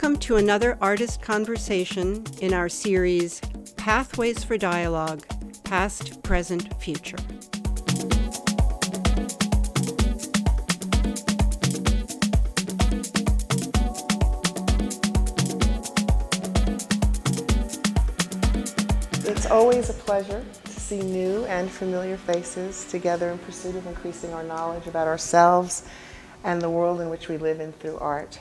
Welcome to another artist conversation in our series, Pathways for Dialogue, Past, Present, Future. It's always a pleasure to see new and familiar faces together in pursuit of increasing our knowledge about ourselves and the world in which we live in through art.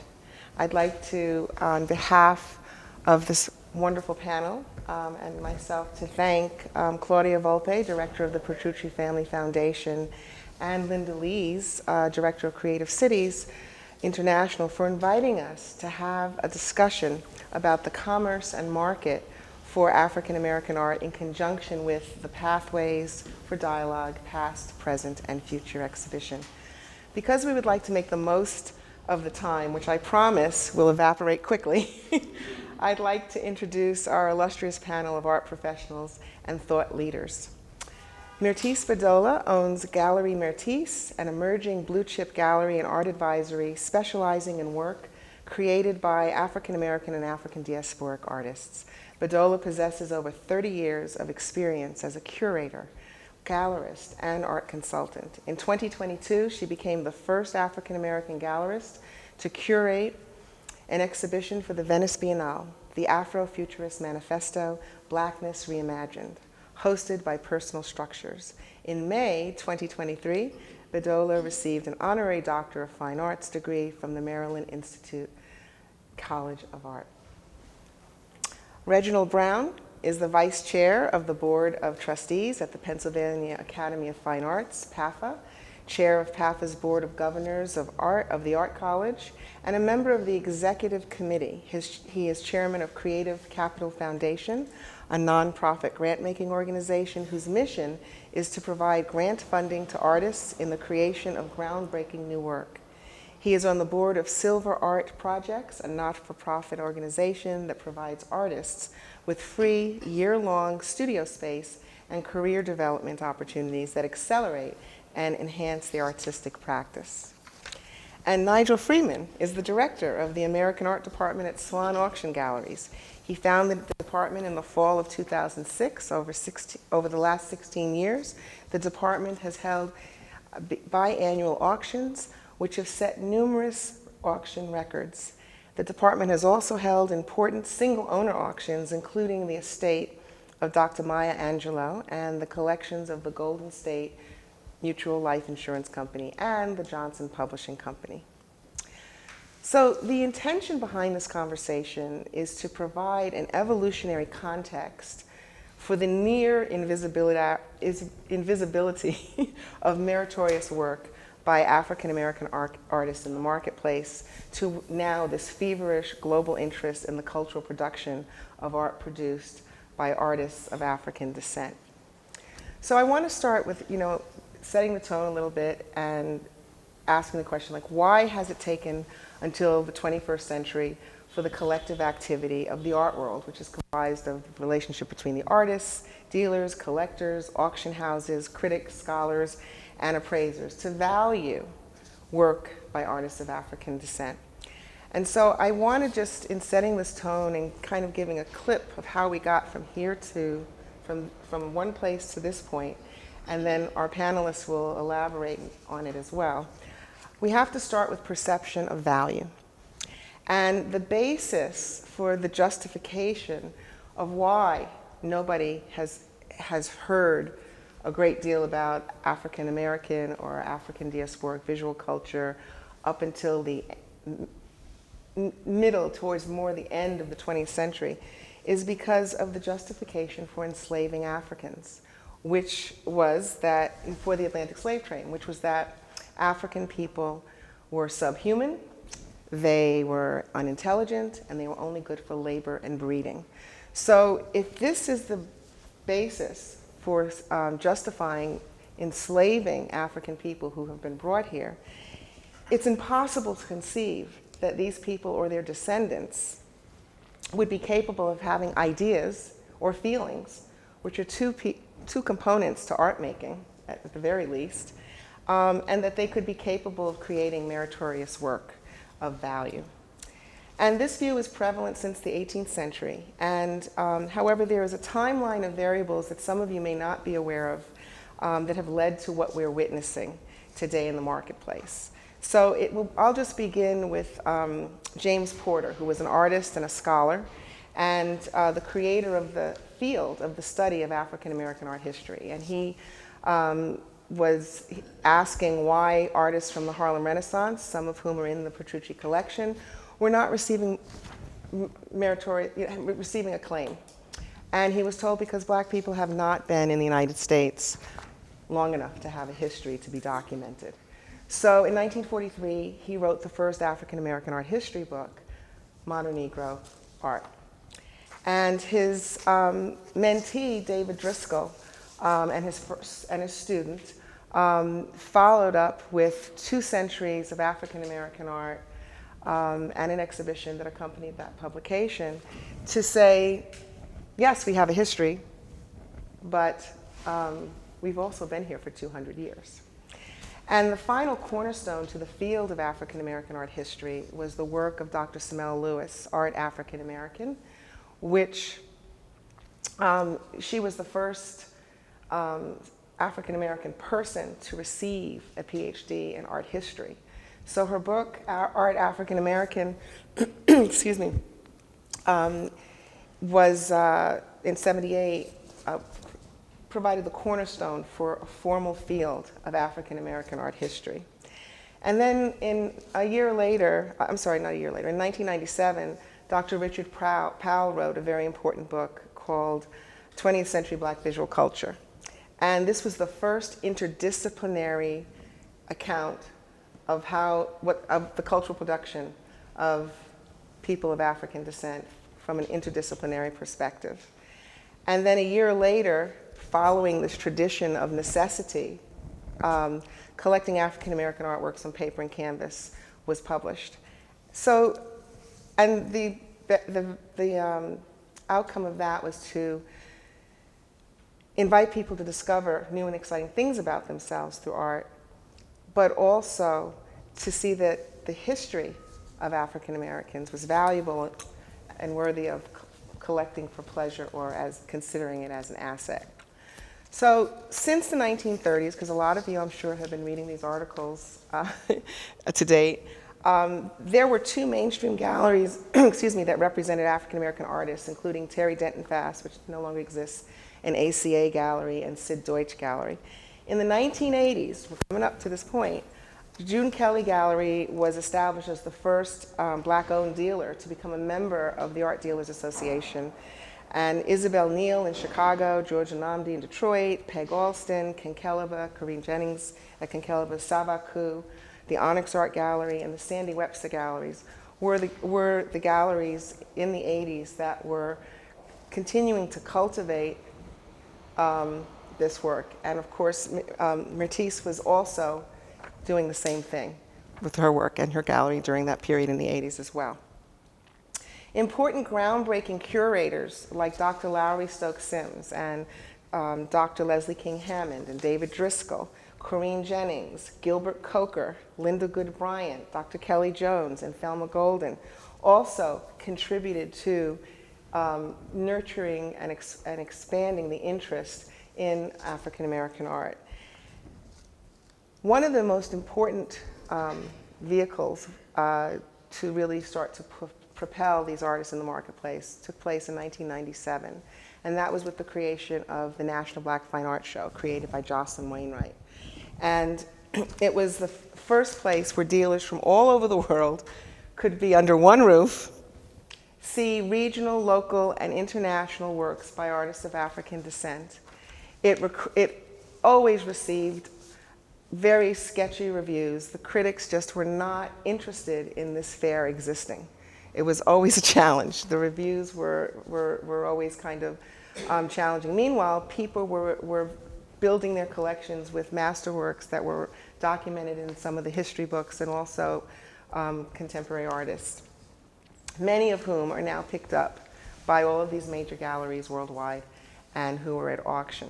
I'd like to, on behalf of this wonderful panel and myself, to thank Claudia Volpe, Director of the Petrucci Family Foundation, and Linda Lees, Director of Creative Cities International, for inviting us to have a discussion about the commerce and market for African American art in conjunction with the Pathways for Dialogue, Past, Present, and Future exhibition. Because we would like to make the most of the time, which I promise will evaporate quickly, I'd like to introduce our illustrious panel of art professionals and thought leaders. Myrtis Bedolla owns Galerie Myrtis, an emerging blue-chip gallery and art advisory specializing in work created by African American and African diasporic artists. Bedolla possesses over 30 years of experience as a curator, gallerist, and art consultant. In 2022, she became the first African American gallerist to curate an exhibition for the Venice Biennale, the Afrofuturist Manifesto, Blackness Reimagined, hosted by Personal Structures. In May 2023, Bedolla received an honorary Doctor of Fine Arts degree from the Maryland Institute College of Art. Reginald Brown is the Vice Chair of the Board of Trustees at the Pennsylvania Academy of Fine Arts, PAFA, Chair of PAFA's Board of Governors of the Art College, and a member of the Executive Committee. He is Chairman of Creative Capital Foundation, a nonprofit grant-making organization whose mission is to provide grant funding to artists in the creation of groundbreaking new work. He is on the board of Silver Art Projects, a not-for-profit organization that provides artists with free, year-long studio space and career development opportunities that accelerate and enhance the artistic practice. And Nigel Freeman is the director of the American Art Department at Swan Auction Galleries. He founded the department in the fall of 2006. Over the last 16 years, the department has held biannual auctions, which have set numerous auction records. The department has also held important single-owner auctions, including the estate of Dr. Maya Angelou and the collections of the Golden State Mutual Life Insurance Company and the Johnson Publishing Company. So the intention behind this conversation is to provide an evolutionary context for the near invisibility of meritorious work by African American artists in the marketplace to now this feverish global interest in the cultural production of art produced by artists of African descent. So I want to start with, setting the tone a little bit and asking the question, why has it taken until the 21st century for the collective activity of the art world, which is comprised of the relationship between the artists, dealers, collectors, auction houses, critics, scholars, and appraisers, to value work by artists of African descent? And so I want to just, in setting this tone and kind of giving a clip of how we got from here to, from one place to this point, and then our panelists will elaborate on it as well. We have to start with perception of value. And the basis for the justification of why nobody has heard a great deal about African American or African diasporic visual culture up until the middle, towards more the end of the 20th century, is because of the justification for enslaving Africans, which was that, for the Atlantic slave trade, which was that African people were subhuman, they were unintelligent, and they were only good for labor and breeding. So if this is the basis for justifying enslaving African people who have been brought here, it's impossible to conceive that these people or their descendants would be capable of having ideas or feelings, which are two components to art making, at the very least, and that they could be capable of creating meritorious work of value. And this view is prevalent since the 18th century. And however, there is a timeline of variables that some of you may not be aware of that have led to what we're witnessing today in the marketplace. So I'll just begin with James Porter, who was an artist and a scholar, and the creator of the field of the study of African American art history. And he was asking why artists from the Harlem Renaissance, some of whom are in the Petrucci collection, were not receiving receiving acclaim. And he was told because black people have not been in the United States long enough to have a history to be documented. So in 1943, he wrote the first African American art history book, Modern Negro Art. And his mentee, David Driscoll, and his student, followed up with 2 centuries of African American art and an exhibition that accompanied that publication to say, yes, we have a history, but we've also been here for 200 years. And the final cornerstone to the field of African American art history was the work of Dr. Samel Lewis, Art African American, which she was the first African American person to receive a PhD in art history. So her book, Art African American, excuse me, was in '78, provided the cornerstone for a formal field of African American art history. And then in 1997, Dr. Richard Powell wrote a very important book called 20th Century Black Visual Culture. And this was the first interdisciplinary account of the cultural production of people of African descent from an interdisciplinary perspective. And then a year later, following this tradition of necessity, collecting African American artworks on paper and canvas was published. So, and the outcome of that was to invite people to discover new and exciting things about themselves through art, but also to see that the history of African Americans was valuable and worthy of collecting for pleasure or as considering it as an asset. So since the 1930s, because a lot of you I'm sure have been reading these articles to date, there were 2 mainstream galleries excuse me, that represented African American artists, including Terry Denton Fass, which no longer exists, and ACA Gallery and Sid Deutsch Gallery. In the 1980s, we're coming up to this point, June Kelly Gallery was established as the first black-owned dealer to become a member of the Art Dealers Association. And Isabel Neal in Chicago, Georgia Namdi in Detroit, Peg Alston, Ken Keleba, Corinne Jennings at Ken Keleba, Savaku, the Onyx Art Gallery, and the Sandy Webster Galleries were the galleries in the 80s that were continuing to cultivate this work. And of course, Myrtis was also doing the same thing with her work and her gallery during that period in the 80s as well. Important groundbreaking curators like Dr. Lowry Stokes Sims and Dr. Leslie King Hammond and David Driscoll, Corinne Jennings, Gilbert Coker, Linda Good Bryant, Dr. Kelly Jones, and Thelma Golden also contributed to nurturing and expanding the interest in African American art. One of the most important vehicles to really start to propel these artists in the marketplace took place in 1997, and that was with the creation of the National Black Fine Art Show, created by Jocelyn Wainwright. And it was the first place where dealers from all over the world could be under one roof, see regional, local, and international works by artists of African descent. It always received very sketchy reviews. The critics just were not interested in this fair existing. It was always a challenge. The reviews were always kind of challenging. Meanwhile, people were building their collections with masterworks that were documented in some of the history books and also contemporary artists, many of whom are now picked up by all of these major galleries worldwide and who are at auction.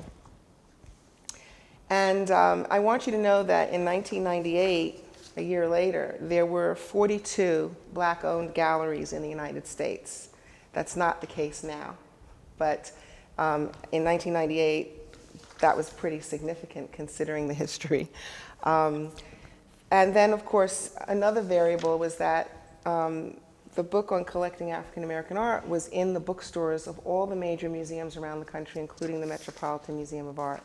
And I want you to know that in 1998, a year later, there were 42 Black-owned galleries in the United States. That's not the case now. But in 1998, that was pretty significant considering the history. And then, of course, another variable was that the book on collecting African American art was in the bookstores of all the major museums around the country, including the Metropolitan Museum of Art.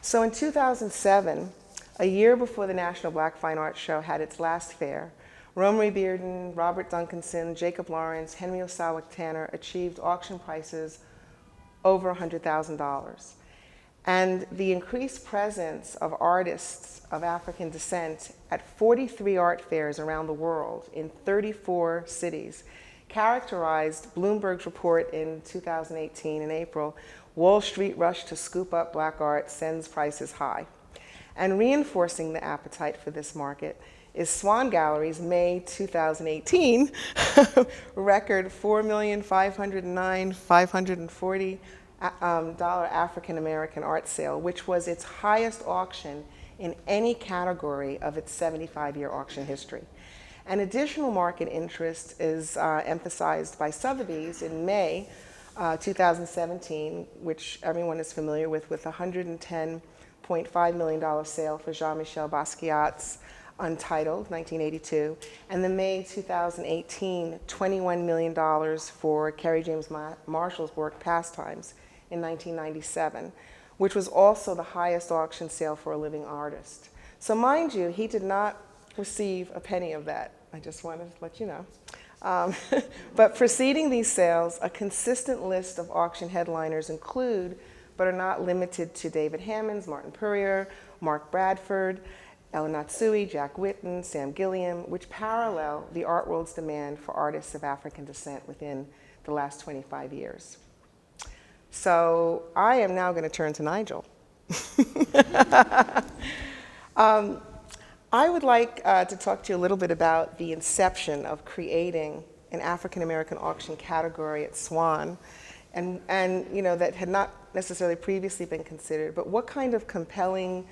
So in 2007, a year before the National Black Fine Arts Show had its last fair, Romery Bearden, Robert Duncanson, Jacob Lawrence, Henry Osawik Tanner achieved auction prices over $100,000. And the increased presence of artists of African descent at 43 art fairs around the world in 34 cities characterized Bloomberg's report in 2018 in April, "Wall Street rush to scoop up black art sends prices high." And reinforcing the appetite for this market is Swan Gallery's May 2018 record $4,509,540 African American art sale, which was its highest auction in any category of its 75-year auction history. An additional market interest is emphasized by Sotheby's in May 2017, which everyone is familiar with $110.5 million sale for Jean-Michel Basquiat's Untitled, 1982, and the May 2018 $21 million for Kerry James Marshall's work Pastimes in 1997, which was also the highest auction sale for a living artist. So mind you, he did not receive a penny of that. I just wanted to let you know. But preceding these sales, a consistent list of auction headliners include, but are not limited to, David Hammons, Martin Purrier, Mark Bradford, Ellen Natsui, Jack Whitten, Sam Gilliam, which parallel the art world's demand for artists of African descent within the last 25 years. So I am now going to turn to Nigel. I would like to talk to you a little bit about the inception of creating an African American auction category at Swan, and you know, that had not necessarily previously been considered, but what kind of compelling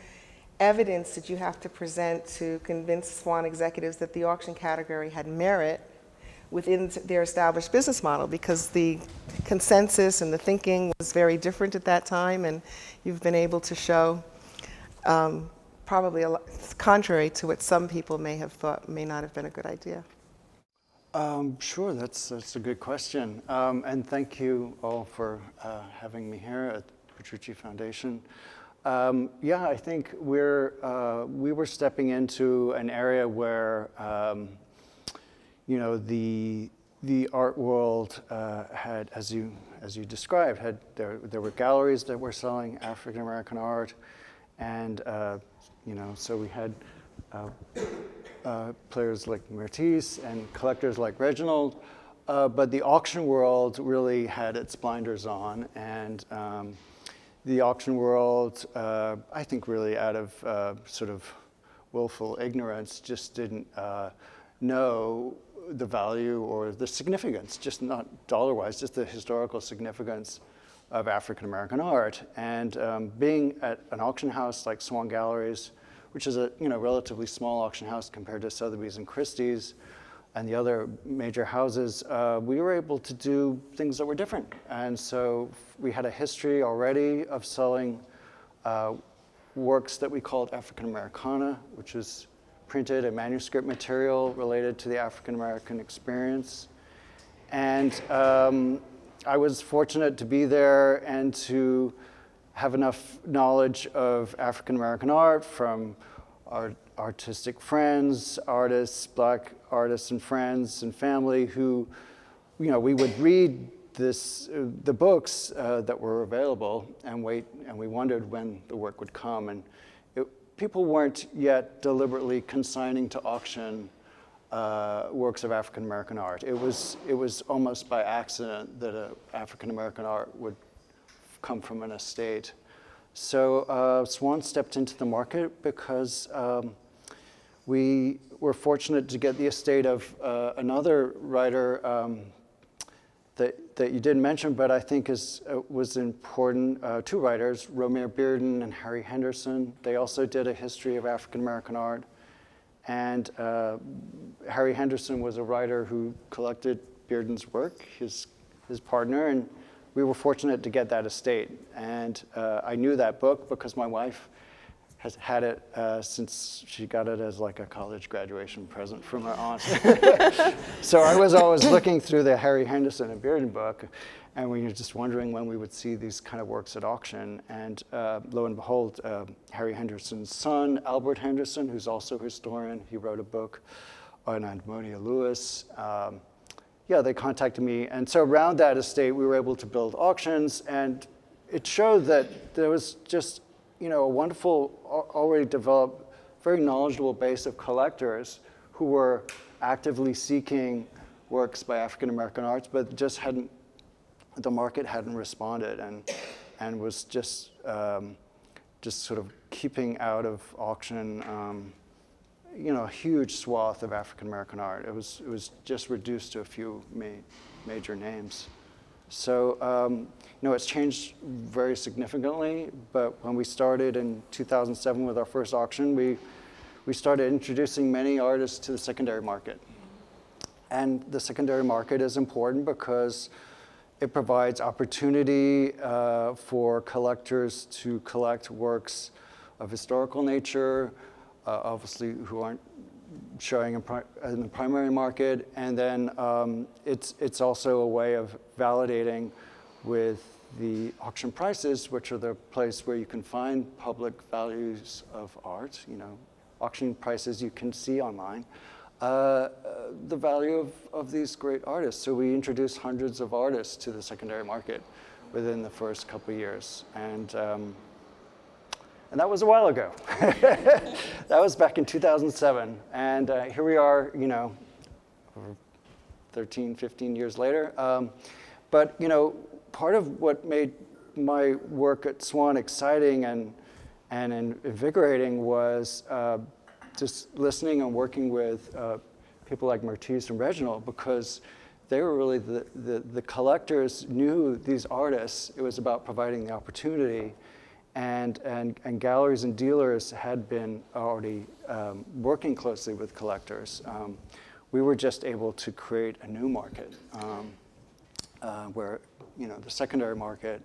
evidence did you have to present to convince Swan executives that the auction category had merit within their established business model? Because the consensus and the thinking was very different at that time, and you've been able to show probably a lot, contrary to what some people may have thought may not have been a good idea. Sure, that's a good question. And thank you all for having me here at the Petrucci Foundation. Yeah, I think we were stepping into an area where, you know, the art world had, as you described, there were galleries that were selling African American art, and you know, so we had players like Myrtis and collectors like Reginald, but the auction world really had its blinders on, and the auction world, I think really out of sort of willful ignorance, just didn't know the value or the significance, just not dollar-wise, just the historical significance of African American art. And being at an auction house like Swan Galleries, which is a relatively small auction house compared to Sotheby's and Christie's and the other major houses, we were able to do things that were different. And so we had a history already of selling works that we called African Americana, which is printed and manuscript material related to the African American experience. And I was fortunate to be there and to have enough knowledge of African American art from our artistic friends, artists, black artists and friends and family who, we would read the books that were available and wait, and we wondered when the work would come. And people weren't yet deliberately consigning to auction works of African American art. It was almost by accident that African American art would come from an estate. So Swan stepped into the market because we were fortunate to get the estate of another writer that you didn't mention, but I think was important. Two writers, Romery Bearden and Harry Henderson. They also did a history of African American art. And Harry Henderson was a writer who collected Bearden's work, his partner, and we were fortunate to get that estate. And I knew that book because my wife has had it since she got it as like a college graduation present from her aunt. So I was always looking through the Harry Henderson and Bearden book, and we were just wondering when we would see these kind of works at auction. And lo and behold, Harry Henderson's son, Albert Henderson, who's also a historian, he wrote a book on Edmonia Lewis. Yeah, they contacted me. And so around that estate, we were able to build auctions, and it showed that there was just a wonderful, already developed, very knowledgeable base of collectors who were actively seeking works by African American arts, but just the market hadn't responded, and was just sort of keeping out of auction, a huge swath of African American art. It was just reduced to a few major names. So, it's changed very significantly, but when we started in 2007 with our first auction, we started introducing many artists to the secondary market. And the secondary market is important because it provides opportunity for collectors to collect works of historical nature, obviously who aren't showing in the primary market, and then it's also a way of validating with the auction prices, which are the place where you can find public values of art, auction prices you can see online, the value of these great artists. So we introduced hundreds of artists to the secondary market within the first couple of years. And that was a while ago. That was back in 2007. And here we are, 13, 15 years later. But, part of what made my work at Swan exciting and invigorating was just listening and working with people like Myrtis and Reginald, because they were really the collectors knew these artists. It was about providing the opportunity. And galleries and dealers had been already working closely with collectors. We were just able to create a new market where, the secondary market,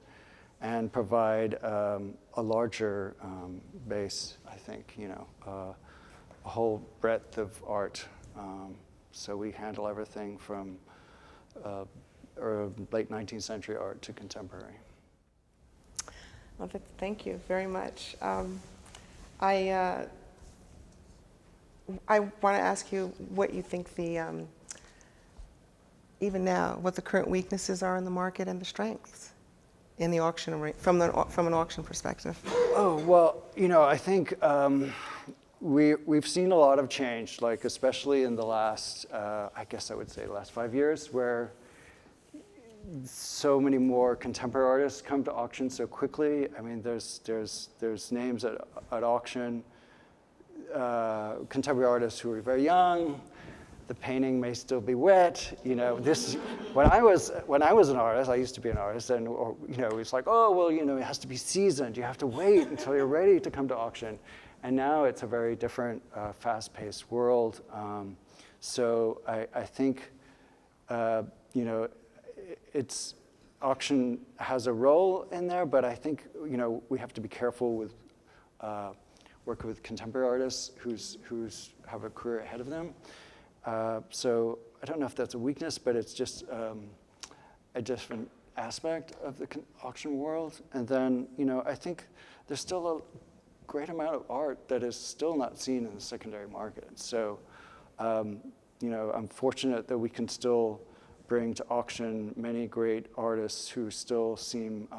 and provide a larger base, I think, a whole breadth of art. So we handle everything from late 19th century art to contemporary. Well, thank you very much. I want to ask you what you think even now, what the current weaknesses are in the market and the strengths in the auction from an auction perspective. Oh, well, I think we've seen a lot of change, like especially in the last, I guess I would say the last 5 years, where so many more contemporary artists come to auction so quickly. I mean, there's names at auction, contemporary artists who are very young. The painting may still be wet. This when I was an artist, I used to be an artist, and it's like, oh well, it has to be seasoned. You have to wait until you're ready to come to auction. And now it's a very different, fast-paced world. So I think it's auction has a role in there, but I think we have to be careful with working with contemporary artists who's have a career ahead of them. So I don't know if that's a weakness, but it's just a different aspect of the auction world. And then I think there's still a great amount of art that is still not seen in the secondary market. So I'm fortunate that we can still bring to auction many great artists who still seem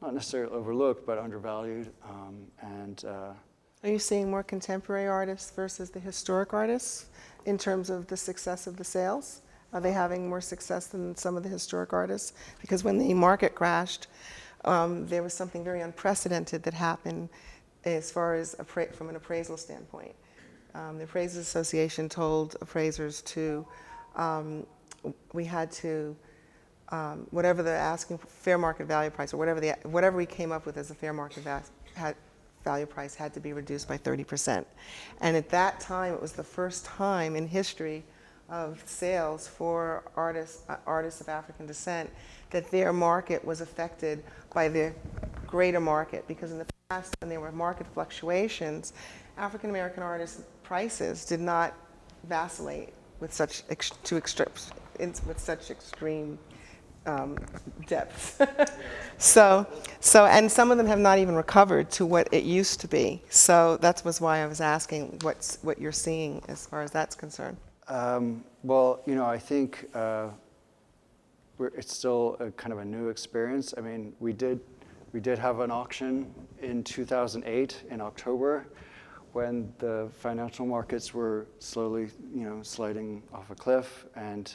not necessarily overlooked, but undervalued. Are you seeing more contemporary artists versus the historic artists in terms of the success of the sales? Are they having more success than some of the historic artists? Because when the market crashed, there was something very unprecedented that happened as far as from an appraisal standpoint. The Appraisers Association told appraisers to we had to, whatever the asking fair market value price, or whatever we came up with as a fair market value price had to be reduced by 30%. And at that time, it was the first time in history of sales for artists of African descent that their market was affected by the greater market. Because in the past, when there were market fluctuations, African American artists' prices did not vacillate with such extreme depths. So, and some of them have not even recovered to what it used to be. So that was why I was asking what you're seeing as far as that's concerned. Well, I think it's still a kind of a new experience. I mean, we did have an auction in 2008 in October, when the financial markets were slowly, sliding off a cliff, and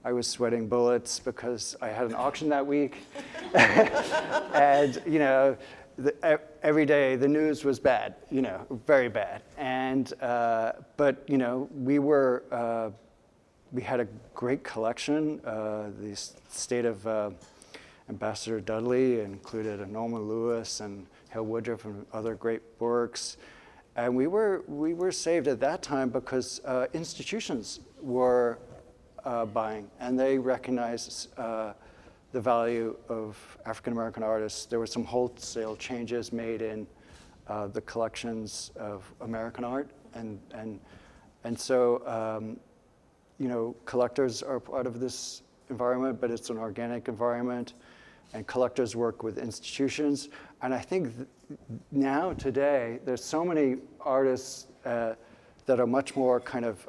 I was sweating bullets because I had an auction that week, and every day the news was bad, very bad, and but we had a great collection. The state of Ambassador Dudley included a Norman Lewis and Hale Woodruff and other great works. And we were saved at that time because institutions were buying, and they recognized the value of African American artists. There were some wholesale changes made in the collections of American art, and so collectors are part of this environment, but it's an organic environment, and collectors work with institutions. And I think now, today, there's so many artists that are much more kind of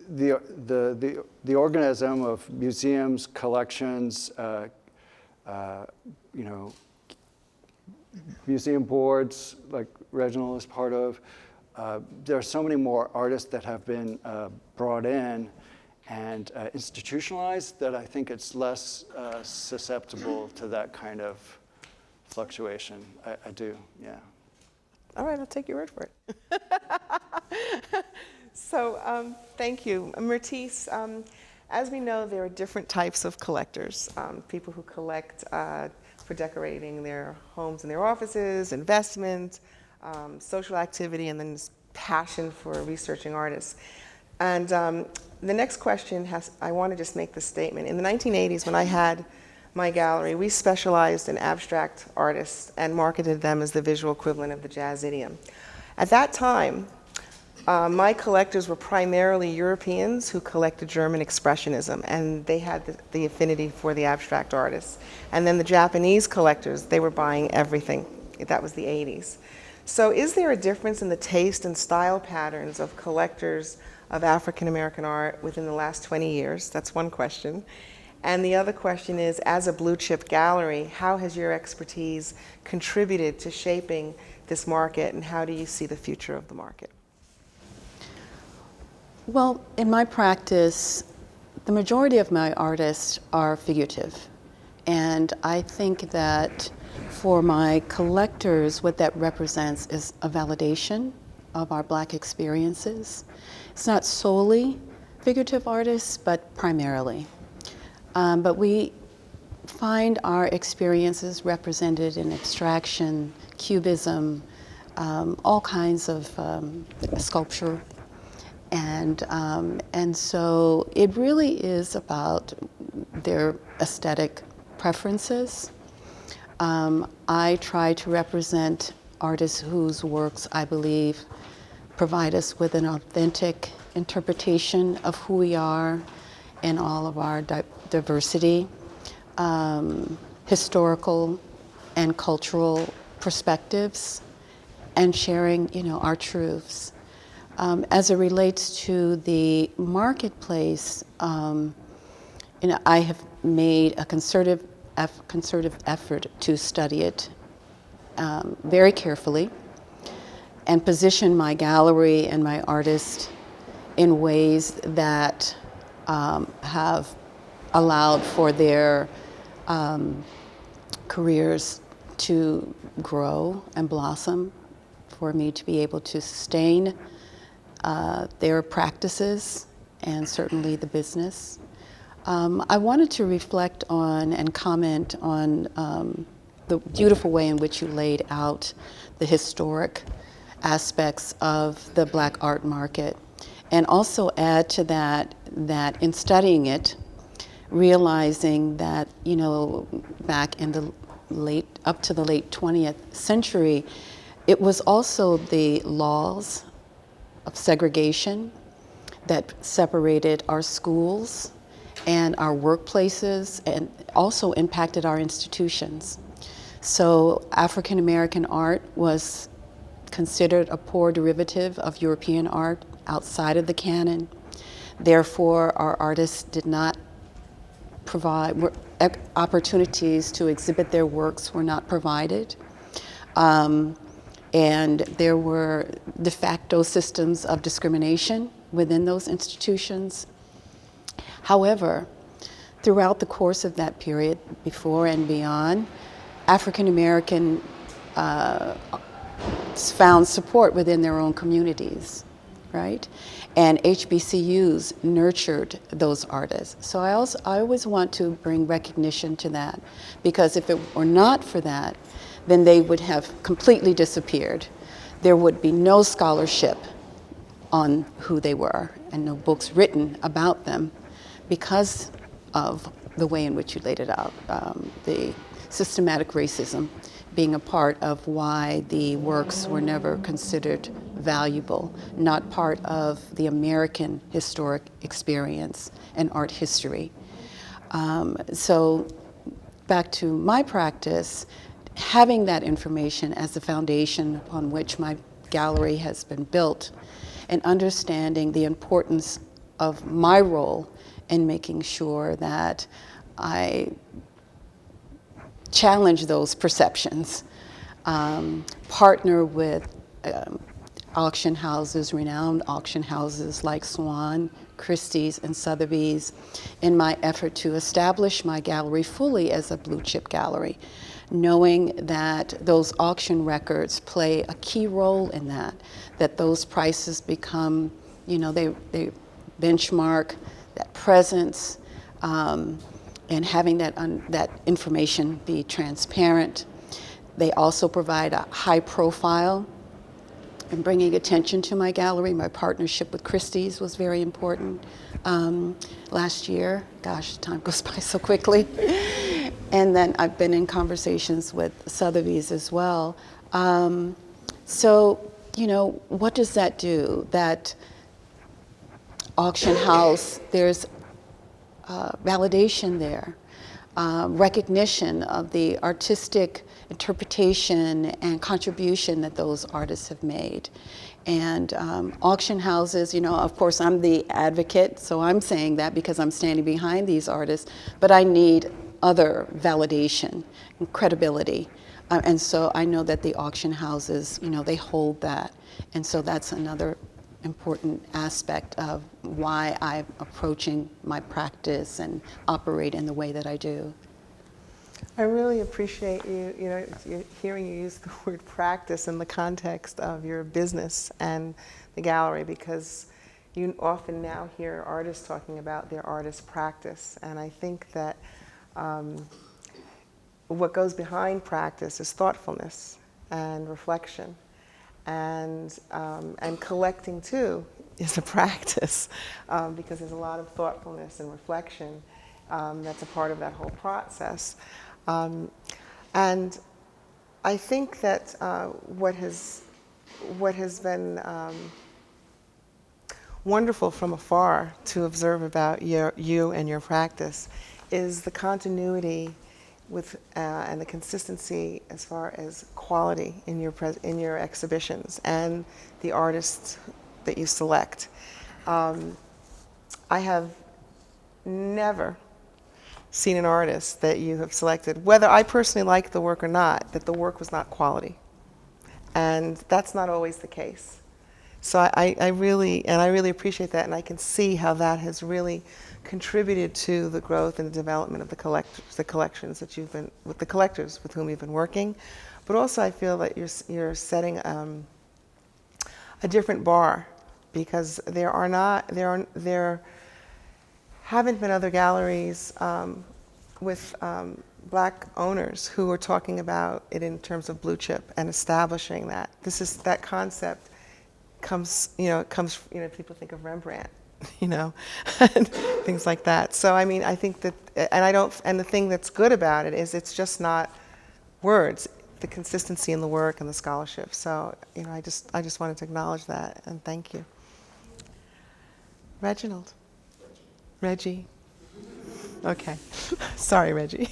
the organism of museums, collections, museum boards, like Reginald is part of. There are so many more artists that have been brought in and institutionalized that I think it's less susceptible to that kind of fluctuation. I do, yeah. All right, I'll take your word for it. So thank you. Myrtis, as we know, there are different types of collectors. People who collect for decorating their homes and their offices, investment, social activity, and then this passion for researching artists. And the next question I want to just make this statement. In the 1980s, when I had my gallery, we specialized in abstract artists and marketed them as the visual equivalent of the jazz idiom. At that time, my collectors were primarily Europeans who collected German expressionism, and they had the affinity for the abstract artists. And then the Japanese collectors, they were buying everything. That was the 80s. So is there a difference in the taste and style patterns of collectors of African American art within the last 20 years? That's one question. And the other question is, as a blue chip gallery, how has your expertise contributed to shaping this market, and how do you see the future of the market? Well, in my practice, the majority of my artists are figurative. And I think that for my collectors, what that represents is a validation of our Black experiences. It's not solely figurative artists, but primarily. But we find our experiences represented in abstraction, cubism, all kinds of sculpture. And so it really is about their aesthetic preferences. I try to represent artists whose works I believe provide us with an authentic interpretation of who we are and all of our diversity, historical and cultural perspectives, and sharing, our truths. As it relates to the marketplace, I have made a concerted effort to study it very carefully and position my gallery and my artists in ways that have allowed for their careers to grow and blossom, for me to be able to sustain their practices and certainly the business. I wanted to reflect on and comment on the beautiful way in which you laid out the historic aspects of the black art market. And also add to that, that in studying it, realizing that, you know, back in the up to the late 20th century, it was also the laws of segregation that separated our schools and our workplaces and also impacted our institutions. So African American art was considered a poor derivative of European art outside of the canon. Therefore, our artists did not provide, opportunities to exhibit their works were not provided. And there were de facto systems of discrimination within those institutions. However, throughout the course of that period, before and beyond, African American found support within their own communities, right? And HBCUs nurtured those artists. So I always want to bring recognition to that, because if it were not for that, then they would have completely disappeared. There would be no scholarship on who they were and no books written about them because of the way in which you laid it out, the systematic racism being a part of why the works were never considered valuable, not part of the American historic experience and art history. So back to my practice, having that information as the foundation upon which my gallery has been built, and understanding the importance of my role in making sure that I challenge those perceptions, partner with auction houses, renowned auction houses like Swan, Christie's, and Sotheby's in my effort to establish my gallery fully as a blue chip gallery, knowing that those auction records play a key role in that those prices become, you know, they benchmark that presence, and having that information be transparent. They also provide a high profile in bringing attention to my gallery. My partnership with Christie's was very important last year. Gosh, time goes by so quickly. And then I've been in conversations with Sotheby's as well. So, you know, what does that do? That auction house, there's validation there, recognition of the artistic interpretation and contribution that those artists have made. And auction houses, you know, of course I'm the advocate, so I'm saying that because I'm standing behind these artists, but I need other validation and credibility. And so I know that the auction houses, you know, they hold that. And so that's another important aspect of why I'm approaching my practice and operate in the way that I do. I really appreciate hearing you use the word practice in the context of your business and the gallery, because you often now hear artists talking about their artist practice, and I think that what goes behind practice is thoughtfulness and reflection. And collecting too is a practice, because there's a lot of thoughtfulness and reflection that's a part of that whole process. And I think that what has been wonderful from afar to observe about you and your practice is the continuity with and the consistency as far as quality in your exhibitions and the artists that you select. I have never seen an artist that you have selected, whether I personally like the work or not, that the work was not quality, and that's not always the case. So I really appreciate that, and I can see how that has really contributed to the growth and the development of the collections that you've been, with the collectors with whom you've been working. But also I feel that you're setting a different bar, because there haven't been other galleries with Black owners who are talking about it in terms of blue chip and establishing that. That concept comes, people think of Rembrandt, and things like that. So I mean, I think that, and the thing that's good about it is it's just not words, the consistency in the work and the scholarship. So, I just wanted to acknowledge that and thank you. Reginald. Reggie. Okay. Sorry, Reggie.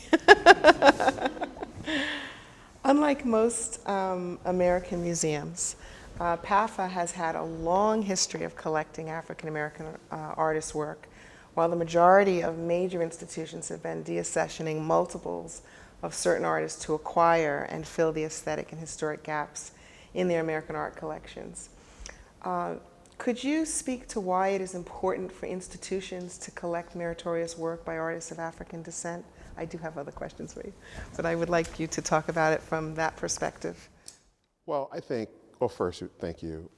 Unlike most American museums, PAFA has had a long history of collecting African American artists' work, while the majority of major institutions have been deaccessioning multiples of certain artists to acquire and fill the aesthetic and historic gaps in their American art collections. Could you speak to why it is important for institutions to collect meritorious work by artists of African descent? I do have other questions for you, but I would like you to talk about it from that perspective. Well, first, thank you.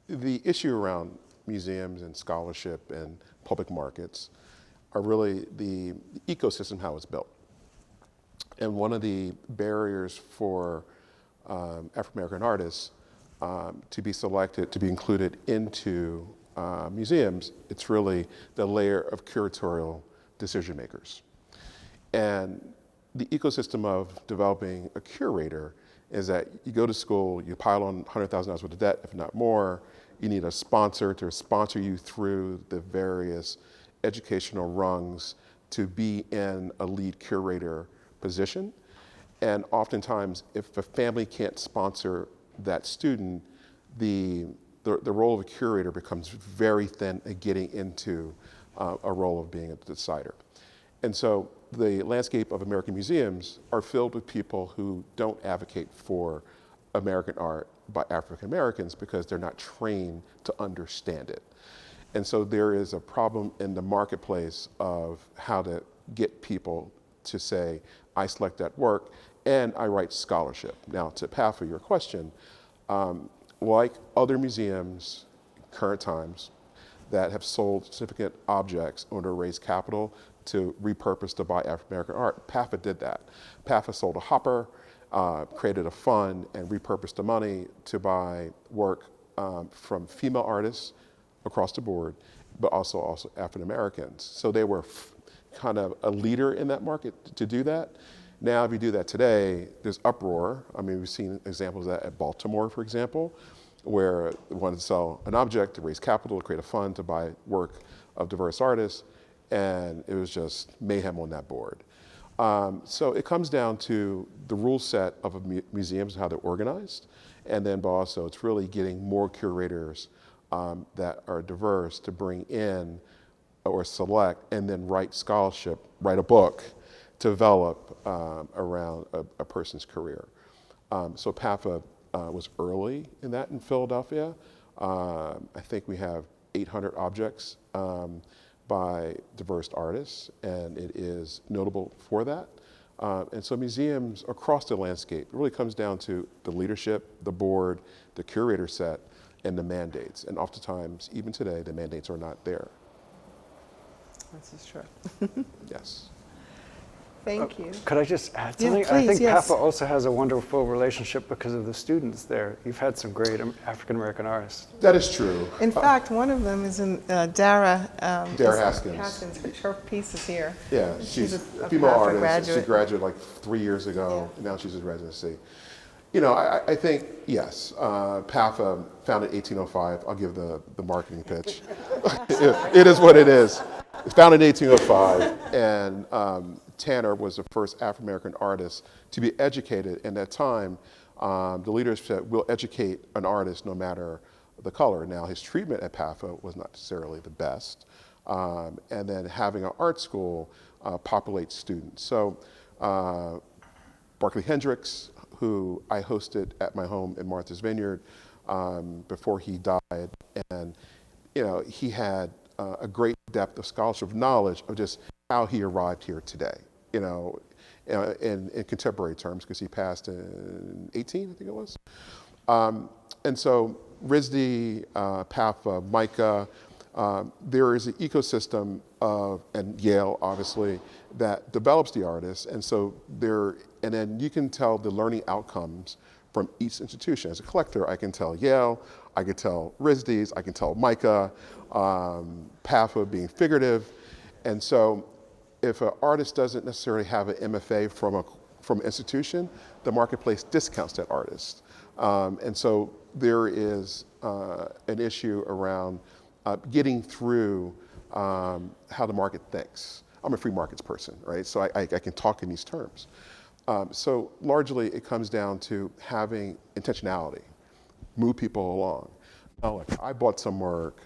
The issue around museums and scholarship and public markets are really the ecosystem, how it's built. And one of the barriers for African American artists to be selected, to be included into museums, it's really the layer of curatorial decision makers. And the ecosystem of developing a curator is that you go to school, you pile on $100,000 worth of debt, if not more, you need a sponsor to sponsor you through the various educational rungs to be in a lead curator position. And oftentimes, if a family can't sponsor that student, the role of a curator becomes very thin at getting into a role of being a decider. And so the landscape of American museums are filled with people who don't advocate for American art by African Americans because they're not trained to understand it. And so there is a problem in the marketplace of how to get people to say, I select that work and I write scholarship. Now, to PAFA, your question, like other museums, current times, that have sold significant objects in order to raise capital to repurpose to buy African American art, PAFA did that. PAFA sold a hopper, created a fund, and repurposed the money to buy work from female artists across the board, but also African Americans. So they were kind of a leader in that market to do that. Now, if you do that today, there's uproar. I mean, we've seen examples of that at Baltimore, for example, where they wanted to sell an object to raise capital, to create a fund to buy work of diverse artists, and it was just mayhem on that board. So it comes down to the rule set of museums and how they're organized, and then but also it's really getting more curators that are diverse to bring in or select and then write scholarship, write a book to develop around a person's career. So PAFA was early in that in Philadelphia. I think we have 800 objects by diverse artists, and it is notable for that. And so museums across the landscape, it really comes down to the leadership, the board, the curator set, and the mandates. And oftentimes, even today, the mandates are not there. This is true. Yes. Thank you. Could I just add Yeah, something? please, I think yes. PAFA also has a wonderful relationship because of the students there. You've had some great African American artists. That is true. In fact, one of them is in Dara. Dara Haskins. Her piece is here. Yeah, she's a a female PAFA artist. graduate. She graduated like 3 years ago, and now she's in residency. You know, I think, yes, PAFA founded in 1805. I'll give the marketing pitch. It is what it is. It's founded in 1805, and Tanner was the first African-American artist to be educated. And at that time, the leaders said, we'll educate an artist no matter the color. Now, his treatment at PAFA was not necessarily the best. And then having an art school populates students. So Barclay Hendricks, who I hosted at my home in Martha's Vineyard before he died, and you know, he had a great depth of scholarship knowledge of just how he arrived here today, you know, in contemporary terms, because he passed in 18, I think it was. And so RISD, PAFA, MICA, there is an ecosystem and Yale, obviously, that develops the artist. And so and then you can tell the learning outcomes from each institution. As a collector, I can tell Yale, I can tell RISD's, I can tell MICA, PAFA being figurative. And so if an artist doesn't necessarily have an MFA from an institution, the marketplace discounts that artist. And so there is an issue around getting through how the market thinks. I'm a free markets person, right? So I can talk in these terms. So largely it comes down to having intentionality, move people along. Now, look, I bought some work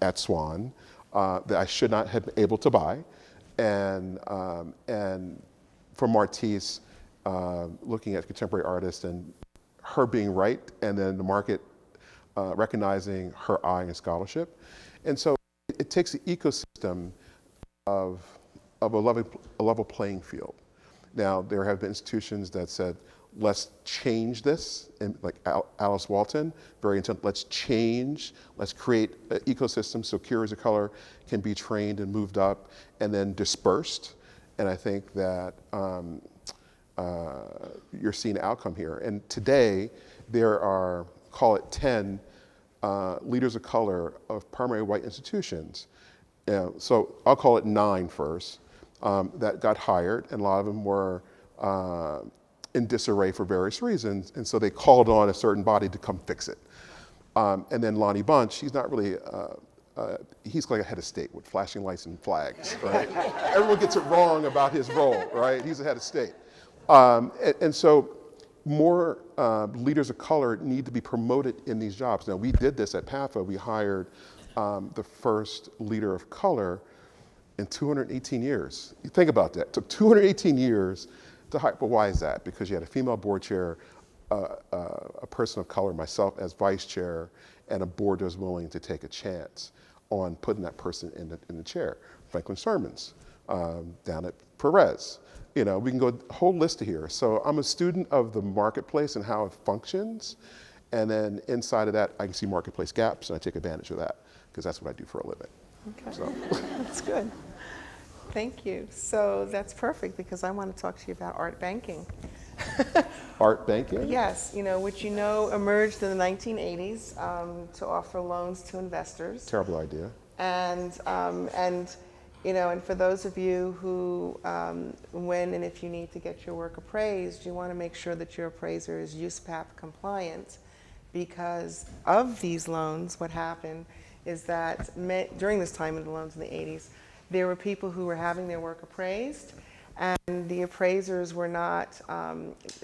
at Swan that I should not have been able to buy. And for Myrtis, looking at contemporary artists and her being right, and then the market recognizing her eye and scholarship. And so it takes the ecosystem of a level playing field. Now, there have been institutions that said, let's change this, and like Alice Walton, very intent, let's create an ecosystem so curators of color can be trained and moved up and then dispersed. And I think that you're seeing outcome here. And today, there are, call it 10 leaders of color of primary white institutions. So I'll call it 9 first, that got hired, and a lot of them were in disarray for various reasons, and so they called on a certain body to come fix it. And then Lonnie Bunch, he's not really, he's like a head of state with flashing lights and flags, right? Everyone gets it wrong about his role, right? He's a head of state. And so more leaders of color need to be promoted in these jobs. Now, we did this at PAFA. We hired the first leader of color in 218 years. You think about that. It took 218 years to hire. But why is that? Because you had a female board chair, a person of color, myself as vice chair, and a board that was willing to take a chance on putting that person in the chair. Franklin Sherman's down at Perez. You know, we can go a whole list here. So I'm a student of the marketplace and how it functions. And then inside of that, I can see marketplace gaps, and I take advantage of that, because that's what I do for a living. Okay, So. that's good. Thank you. So that's perfect, because I want to talk to you about art banking. Art banking? Yes, which emerged in the 1980s to offer loans to investors. Terrible idea. And for those of you who, when and if you need to get your work appraised, you want to make sure that your appraiser is USPAP compliant, because of these loans, what happened is that during this time in the loans in the 80s, there were people who were having their work appraised, and the appraisers were not,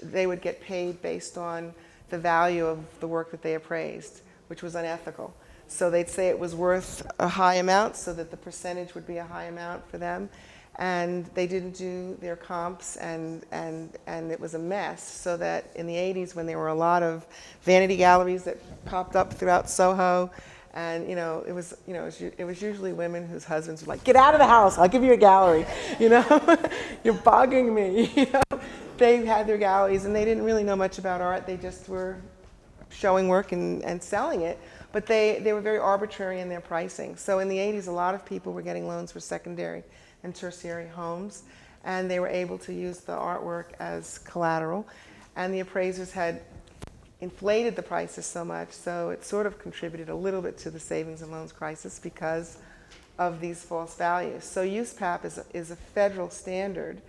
they would get paid based on the value of the work that they appraised, which was unethical. So they'd say it was worth a high amount so that the percentage would be a high amount for them. And they didn't do their comps, and it was a mess. So that in the 80s, when there were a lot of vanity galleries that popped up throughout Soho, and it was usually women whose husbands were like, "Get out of the house! I'll give you a gallery." You're bugging me. They had their galleries, and they didn't really know much about art. They just were showing work and selling it. But they were very arbitrary in their pricing. So in the 80s, a lot of people were getting loans for secondary and tertiary homes, and they were able to use the artwork as collateral. And the appraisers had inflated the prices so much, so it sort of contributed a little bit to the savings and loans crisis because of these false values. So USPAP is a federal standard.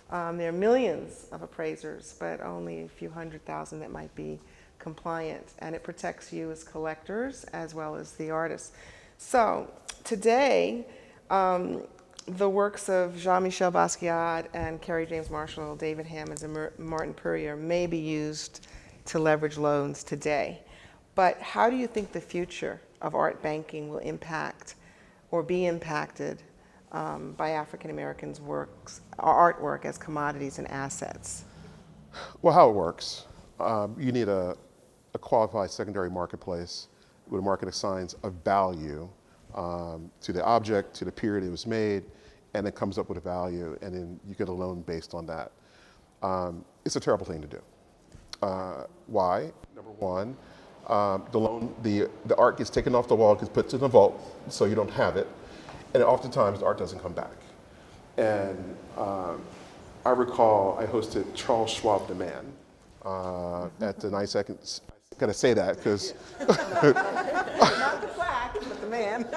There are millions of appraisers, but only a few 100,000 that might be compliant, and it protects you as collectors as well as the artists. So today, the works of Jean-Michel Basquiat and Kerry James Marshall, David Hammons, and Martin Puryear may be used to leverage loans today. But how do you think the future of art banking will impact or be impacted by African Americans' artwork as commodities and assets? Well, how it works, you need a qualified secondary marketplace with a market assigns a value to the object, to the period it was made, and it comes up with a value, and then you get a loan based on that. It's a terrible thing to do. Why? Number one, the art gets taken off the wall, gets put in the vault, so you don't have it. And oftentimes the art doesn't come back. And I recall I hosted Charles Schwab the Man at the 92nd. I gotta say that because Not the plaque, but the man.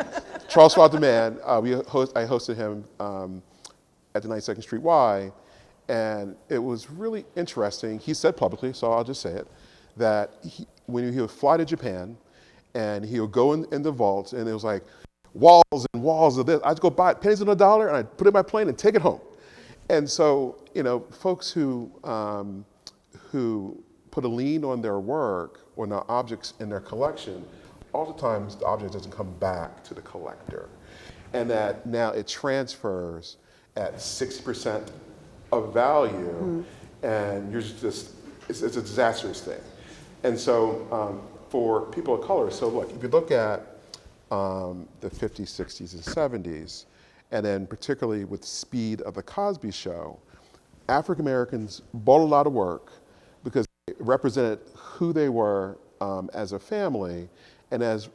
Charles Schwab the Man, I hosted him at the 92nd Street Y, and it was really interesting. He said publicly, so I'll just say it, that when he would fly to Japan, and he would go in the vaults, and it was like walls and walls of this. I'd go buy it, pennies on a dollar, and I'd put it in my plane and take it home. And so, folks who put a lien on their work or the objects in their collection, oftentimes the object doesn't come back to the collector. And that now it transfers at 60% of value, and you're just, it's a disastrous thing. And so for people of color, so look, if you look at the 50s, 60s, and 70s, and then particularly with Speed of the Cosby Show, African Americans bought a lot of work because it represented who they were as a family, and as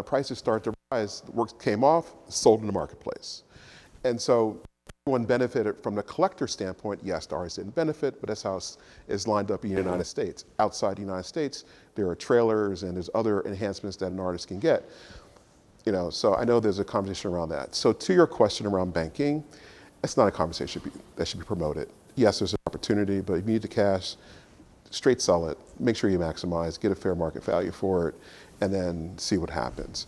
prices started to rise, the work came off, sold in the marketplace. And so everyone benefited from the collector standpoint. Yes, the artists didn't benefit, but that's how it's lined up in the United States. Outside the United States, there are trailers and there's other enhancements that an artist can get. So I know there's a conversation around that. So to your question around banking, it's not a conversation that should be promoted. Yes, there's an opportunity, but if you need the cash, straight sell it, make sure you maximize, get a fair market value for it, and then see what happens.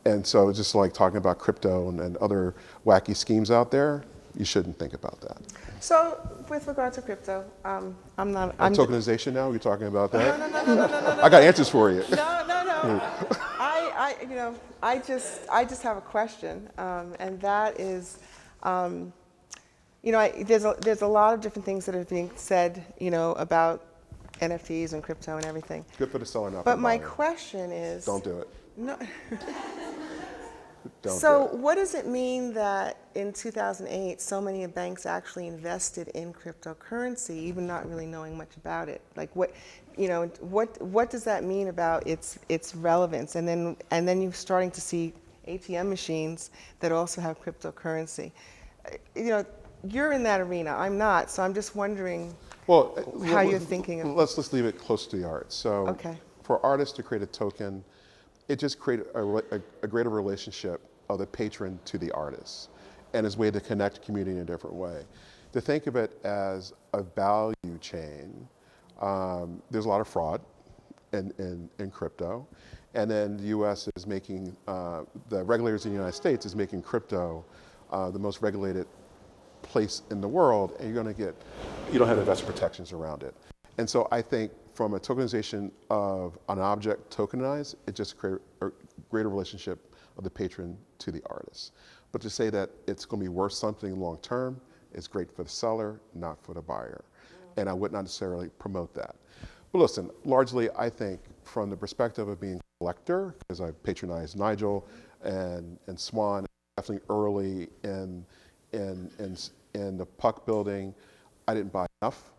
And so just like talking about crypto and other wacky schemes out there, you shouldn't think about that. So with regard to crypto, I'm tokenization now, you're talking about that? No. I got answers for you. No. I just have a question, and that is, there's a lot of different things that are being said, about NFTs and crypto and everything. Good for the seller, not for But the my buyer. question is, Don't do it. No. So what does it mean that in 2008 so many banks actually invested in cryptocurrency, even not really knowing much about it? Like what does that mean about its relevance? And then you're starting to see ATM machines that also have cryptocurrency. You're in that arena. I'm not. So I'm just wondering how you're thinking of. Let's leave it close to the art. So Okay. For artists to create a token, it just created a greater relationship of the patron to the artist, and is a way to connect community in a different way. To think of it as a value chain, there's a lot of fraud in crypto, and then the U.S. is making, the regulators in the United States is making crypto the most regulated place in the world, and you don't have investment protections around it. And so I think from a tokenization of an object tokenized, it just creates a greater relationship of the patron to the artist. But to say that it's going to be worth something long term is great for the seller, not for the buyer. And I would not necessarily promote that. But listen, largely I think from the perspective of being a collector, because I patronized Nigel and Swan, definitely early in the Puck building, I didn't buy enough.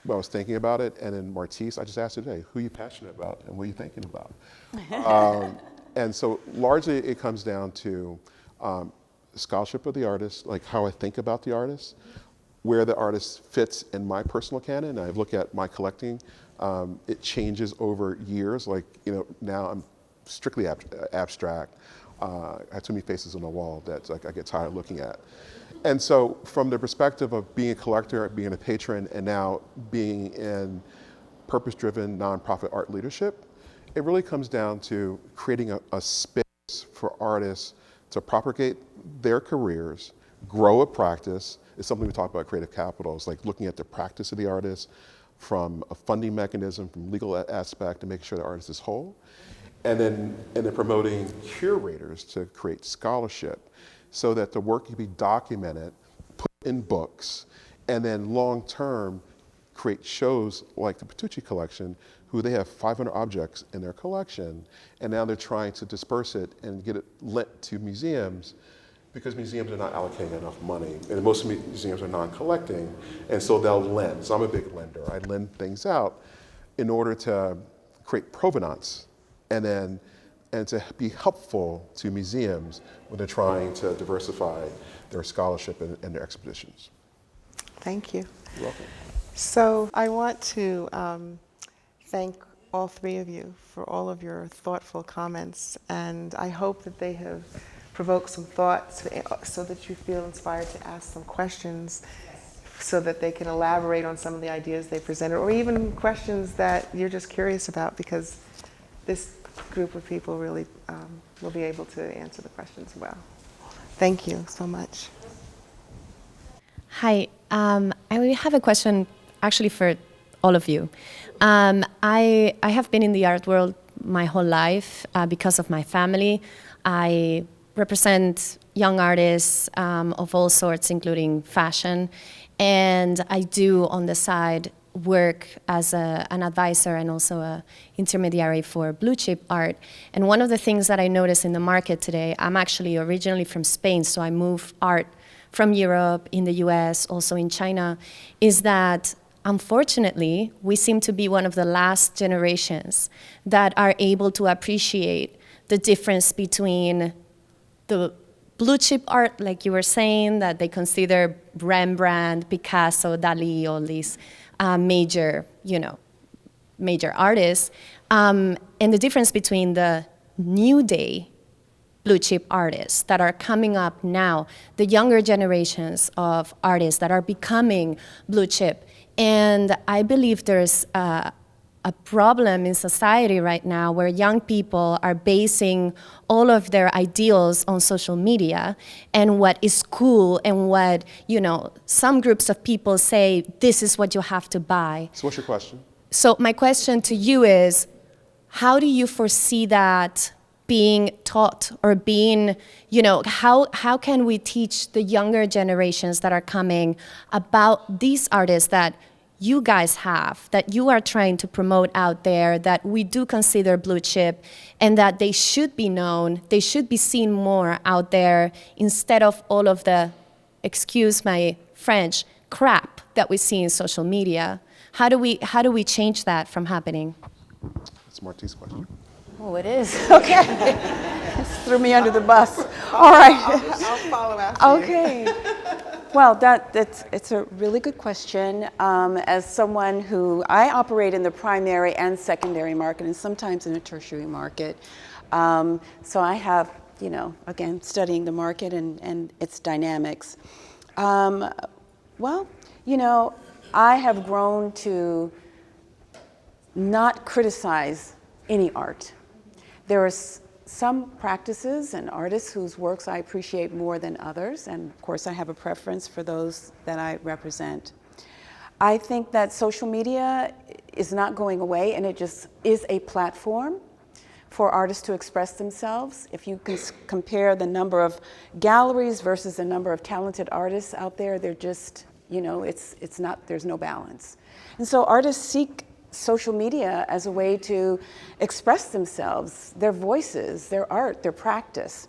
But I was thinking about it, and in Myrtis, I just asked her today, who are you passionate about and what are you thinking about? And so largely it comes down to scholarship of the artist, like how I think about the artist, where the artist fits in my personal canon. I look at my collecting, it changes over years. Like, now I'm strictly abstract. I have too many faces on the wall that I get tired of looking at. And so from the perspective of being a collector, being a patron, and now being in purpose-driven nonprofit art leadership, it really comes down to creating a space for artists to propagate their careers, grow a practice. It's something we talk about creative capital. It's like looking at the practice of the artist from a funding mechanism, from legal aspect, to make sure the artist is whole. And then promoting curators to create scholarship, so that the work can be documented, put in books, and then long-term create shows like the Petrucci collection, who they have 500 objects in their collection, and now they're trying to disperse it and get it lent to museums, because museums are not allocating enough money, and most museums are non-collecting, and so they'll lend. So I'm a big lender. I lend things out in order to create provenance, and then and to be helpful to museums when they're trying to diversify their scholarship and their expeditions. Thank you. You're welcome. So I want to thank all three of you for all of your thoughtful comments, and I hope that they have provoked some thoughts so that you feel inspired to ask some questions so that they can elaborate on some of the ideas they presented, or even questions that you're just curious about, because this group of people really will be able to answer the questions well. Thank you so much. Hi, I have a question actually for all of you. I have been in the art world my whole life because of my family. I represent young artists of all sorts, including fashion, and I do on the side work as an advisor and also an intermediary for blue chip art. And one of the things that I notice in the market today, I'm actually originally from Spain, so I moved art from Europe, in the US, also in China, is that unfortunately, we seem to be one of the last generations that are able to appreciate the difference between the blue chip art, like you were saying, that they consider Rembrandt, Picasso, Dali, all these major artists, and the difference between the new day blue chip artists that are coming up now, the younger generations of artists that are becoming blue chip. And I believe there's a problem in society right now where young people are basing all of their ideals on social media and what is cool and what, some groups of people say, this is what you have to buy. So what's your question? So my question to you is, how do you foresee that being taught, or being, how can we teach the younger generations that are coming about these artists that you guys have, that you are trying to promote out there, that we do consider blue chip, and that they should be known, they should be seen more out there instead of all of the, excuse my French, crap that we see in social media? How do we change that from happening? That's Myrtis' question. Oh, it is. Okay. Just threw me under the bus. All right. I'll follow after you. Okay. Well, it's a really good question. As someone who, I operate in the primary and secondary market, and sometimes in the tertiary market. So I have, again, studying the market and its dynamics. Well, I have grown to not criticize any art. There are some practices and artists whose works I appreciate more than others, and of course I have a preference for those that I represent. I think that social media is not going away, and it just is a platform for artists to express themselves. If you can compare the number of galleries versus the number of talented artists out there, they're just, it's not, there's no balance. And so artists seek social media as a way to express themselves, their voices, their art, their practice.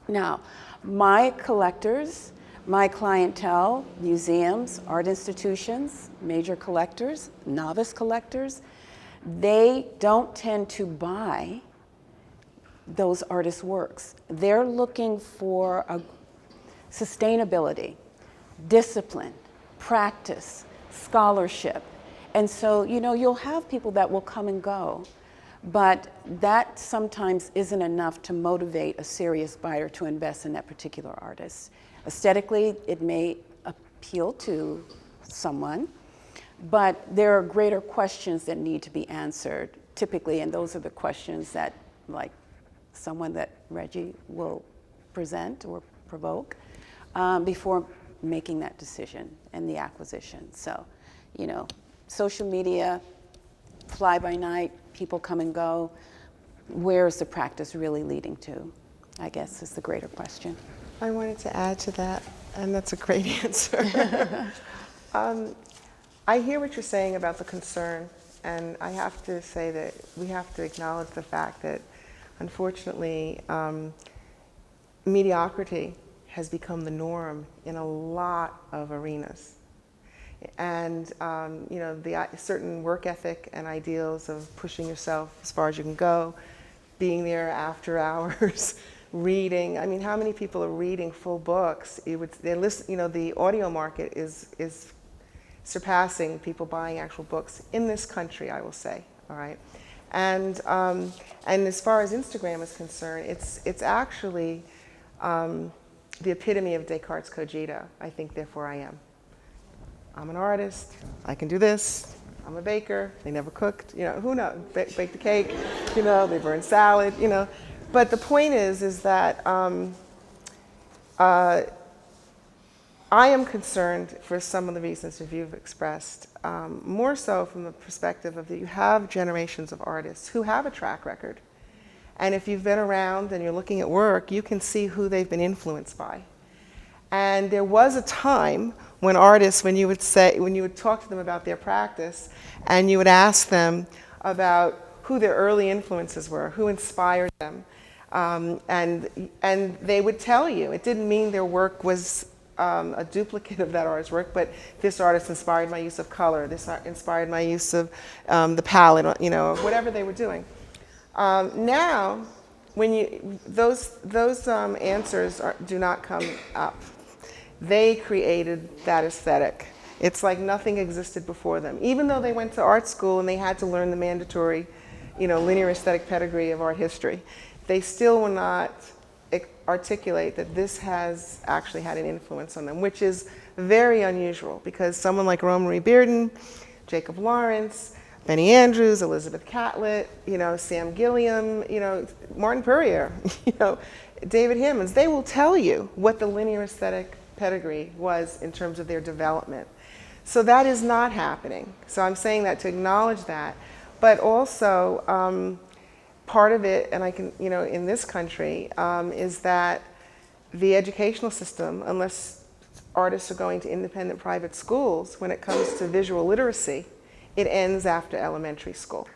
Now, my collectors, my clientele, museums, art institutions, major collectors, novice collectors, they don't tend to buy those artists' works. They're looking for a sustainability, discipline, practice, scholarship. And so, you'll have people that will come and go, but that sometimes isn't enough to motivate a serious buyer to invest in that particular artist. Aesthetically, it may appeal to someone, but there are greater questions that need to be answered, typically, and those are the questions that, like, someone that Reggie will present or provoke before making that decision and the acquisition. So, social media, fly by night, people come and go. Where is the practice really leading to? I guess is the greater question. I wanted to add to that, and that's a great answer. I hear what you're saying about the concern, and I have to say that we have to acknowledge the fact that, unfortunately, mediocrity has become the norm in a lot of arenas. And the certain work ethic and ideals of pushing yourself as far as you can go being there after hours, reading. I mean, how many people are reading full books? They listen, you know, the audio market is surpassing people buying actual books in this country, I will say, all right? And as far as Instagram is concerned, it's actually the epitome of Descartes' cogito. I think, therefore I am. I'm an artist, I can do this, I'm a baker, they never cooked, you know, who knows, bake the cake, you know, they burn salad, you know. But the point is that I am concerned for some of the reasons that you've expressed, more so from the perspective of that you have generations of artists who have a track record. And if you've been around and you're looking at work, you can see who they've been influenced by. And there was a time when artists, when you would talk to them about their practice, and you would ask them about who their early influences were, who inspired them, and they would tell you. It didn't mean their work was a duplicate of that artist's work, but this artist inspired my use of color, this inspired my use of the palette, you know, whatever they were doing. Now, when those answers do not come up. They created that aesthetic. It's like nothing existed before them. Even though they went to art school and they had to learn the mandatory, you know, linear aesthetic pedigree of art history, they still will not articulate that this has actually had an influence on them, which is very unusual because someone like Romary Bearden, Jacob Lawrence, Benny Andrews, Elizabeth Catlett, you know, Sam Gilliam, you know, Martin Puryear, you know, David Hammons, they will tell you what the linear aesthetic pedigree was in terms of their development. So that is not happening. So I'm saying that to acknowledge that. But also, part of it, and I can, you know, in this country, is that the educational system, unless artists are going to independent private schools, when it comes to visual literacy, it ends after elementary school.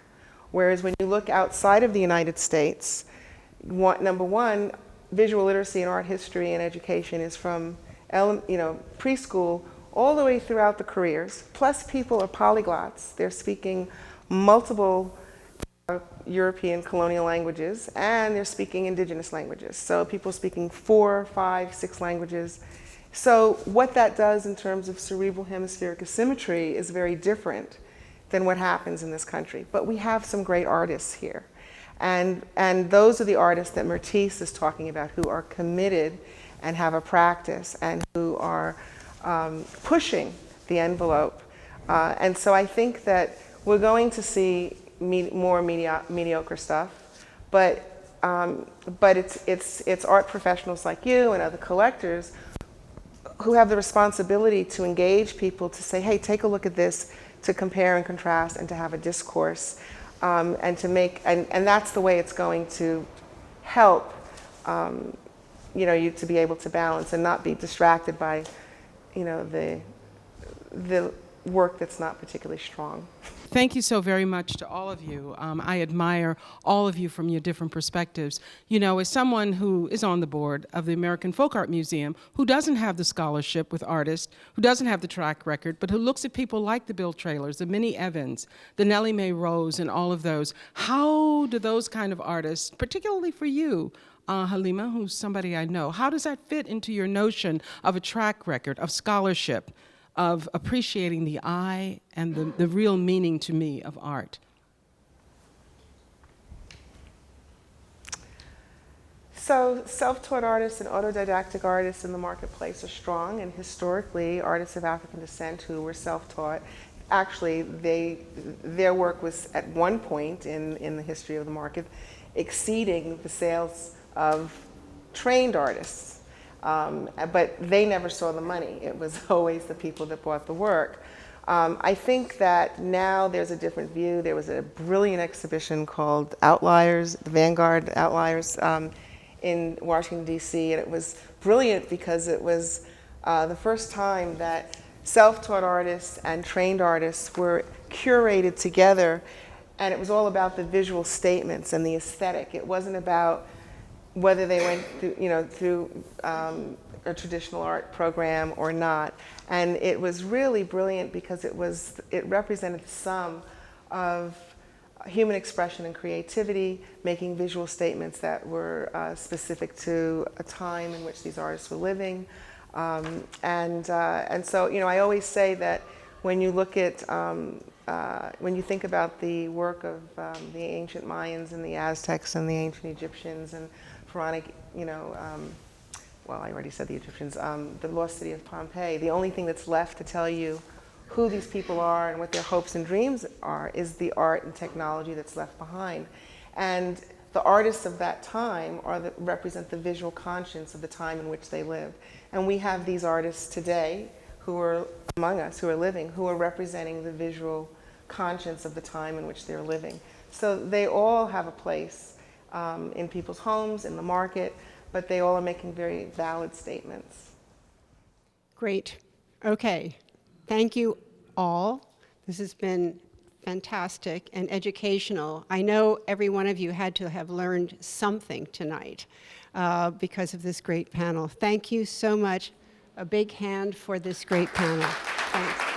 Whereas when you look outside of the United States, number one, visual literacy in art history and education is from preschool all the way throughout the careers. Plus people are polyglots. They're speaking multiple European colonial languages, and they're speaking indigenous languages. So people speaking 4, 5, 6 languages. So what that does in terms of cerebral hemispheric asymmetry is very different than what happens in this country. But we have some great artists here. And those are the artists that Myrtis is talking about, who are committed and have a practice and who are pushing the envelope. And so I think that we're going to see more mediocre stuff, but it's art professionals like you and other collectors who have the responsibility to engage people to say, hey, take a look at this, to compare and contrast and to have a discourse, and to make, and that's the way it's going to help you to be able to balance and not be distracted by, you know, the work that's not particularly strong. Thank you so very much to all of you. I admire all of you from your different perspectives. You know, as someone who is on the board of the American Folk Art Museum, who doesn't have the scholarship with artists, who doesn't have the track record, but who looks at people like the Bill Traylors, the Minnie Evans, the Nellie Mae Rose, and all of those, how do those kind of artists, particularly for you, Halima, who's somebody I know, how does that fit into your notion of a track record, of scholarship, of appreciating the eye and the real meaning to me of art? So self-taught artists and autodidactic artists in the marketplace are strong, and historically artists of African descent who were self-taught, actually their work was at one point in the history of the market exceeding the sales of trained artists. But they never saw the money. It was always the people that bought the work. I think that now there's a different view. There was a brilliant exhibition called Outliers, the Vanguard Outliers, in Washington, D.C., and it was brilliant because it was the first time that self-taught artists and trained artists were curated together, and it was all about the visual statements and the aesthetic. It wasn't about whether they went through a traditional art program or not. And it was really brilliant because it represented the sum of human expression and creativity, making visual statements that were specific to a time in which these artists were living. And so, you know, I always say that when you look at, when you think about the work of the ancient Mayans and the Aztecs and the ancient Egyptians and pharaonic, you know, well, I already said the Egyptians, the lost city of Pompeii, the only thing that's left to tell you who these people are and what their hopes and dreams are is the art and technology that's left behind. And the artists of that time represent the visual conscience of the time in which they lived. And we have these artists today who are among us, who are living, who are representing the visual conscience of the time in which they're living. So they all have a place in people's homes, in the market, but they all are making very valid statements. Great. Okay. Thank you all. This has been fantastic and educational. I know every one of you had to have learned something tonight because of this great panel. Thank you so much. A big hand for this great panel. Thanks.